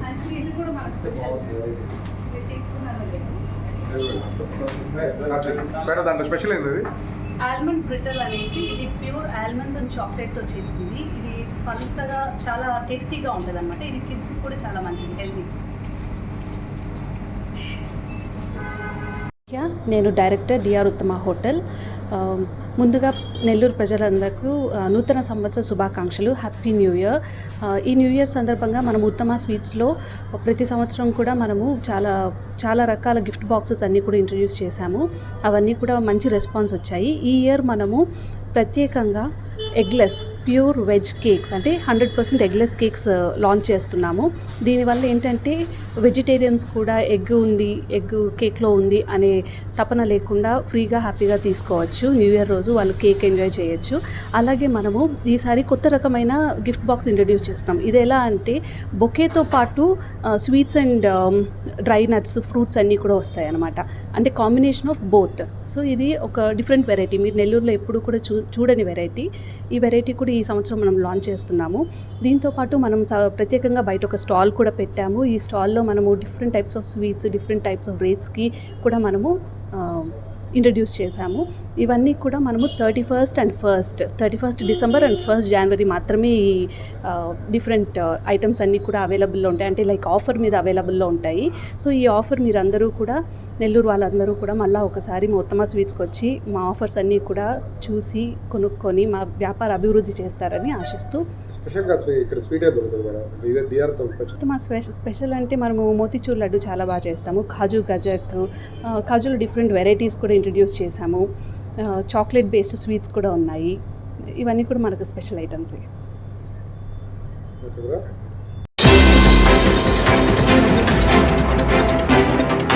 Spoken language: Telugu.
Actually, ఇది కూడా మన స్పెషల్ తీసుకున్నాను. మేడం దాంట్లో స్పెషల్ ఏంది? ఆల్మండ్ బ్రిటల్ అనేసి ఇది ప్యూర్ ఆల్మండ్స్ అండ్ చాక్లెట్తో చేసింది. ఇది పల్సగా చాలా టేస్టీగా ఉంటుంది అనమాట. ఇది కిడ్స్ కూడా చాలా మంచిది, హెల్తీ. నేను డైరెక్టర్ డిఆర్ ఉత్తమ హోటల్. ముందుగా నెల్లూరు ప్రజలందరికీ నూతన సంవత్సర శుభాకాంక్షలు, హ్యాపీ న్యూ ఇయర్. ఈ న్యూ ఇయర్ సందర్భంగా మనం ఉత్తమ స్వీట్స్లో ప్రతి సంవత్సరం కూడా మనము చాలా రకాల గిఫ్ట్ బాక్సెస్ అన్నీ కూడా ఇంట్రడ్యూస్ చేశాము. అవన్నీ కూడా మంచి రెస్పాన్స్ వచ్చాయి. ఈ ఇయర్ మనము ప్రత్యేకంగా ఎగ్లెస్ ప్యూర్ వెజ్ కేక్స్ అంటే 100% ఎగ్లెస్ కేక్స్ లాంచ్ చేస్తున్నాము. దీనివల్ల ఏంటంటే వెజిటేరియన్స్ కూడా ఎగ్ కేక్లో ఉంది అనే తపన లేకుండా ఫ్రీగా హ్యాపీగా తీసుకోవచ్చు. న్యూ ఇయర్ రోజు వాళ్ళు కేక్ ఎంజాయ్ చేయొచ్చు. అలాగే మనము ఈసారి కొత్త రకమైన గిఫ్ట్ బాక్స్ ఇంట్రడ్యూస్ చేస్తాం. ఇది ఎలా అంటే బొకేతో పాటు sweets and dry nuts, fruits అన్నీ కూడా వస్తాయి అన్నమాట. అంటే కాంబినేషన్ ఆఫ్ బోత్. సో ఇది ఒక డిఫరెంట్ వెరైటీ, మీరు నెల్లూరులో ఎప్పుడు కూడా చూడని వెరైటీ. ఈ వెరైటీ కూడా ఈ సంవత్సరం మనం లాంచ్ చేస్తున్నాము. దీంతోపాటు మనం ప్రత్యేకంగా బయట ఒక స్టాల్ కూడా పెట్టాము. ఈ స్టాల్లో మనము different types of sweets, different types of రేట్స్కి కూడా మనము ఇంట్రడ్యూస్ చేశాము. ఇవన్నీ కూడా మనము 31st డిసెంబర్ అండ్ 1st జనవరి మాత్రమే ఈ డిఫరెంట్ ఐటమ్స్ అన్నీ కూడా అవైలబుల్లో ఉంటాయి. అంటే లైక్ ఆఫర్ మీద అవైలబుల్లో ఉంటాయి. సో ఈ ఆఫర్ మీరందరూ కూడా, నెల్లూరు వాళ్ళందరూ కూడా మళ్ళీ ఒకసారి మా ఉత్తమ స్వీట్స్కి వచ్చి మా ఆఫర్స్ అన్నీ కూడా చూసి కొనుక్కొని మా వ్యాపార అభివృద్ధి చేస్తారని ఆశిస్తూ. ఉత్తమ స్పెషల్ అంటే మనము మోతిచూర్ లడ్డు చాలా బాగా చేస్తాము. కాజు గజక్, కాజులో డిఫరెంట్ వెరైటీస్ కూడా ఇంట్రడ్యూస్ చేశాము. చాక్లెట్ బేస్డ్ స్వీట్స్ కూడా ఉన్నాయి. ఇవన్నీ కూడా మనకు స్పెషల్ ఐటమ్స్.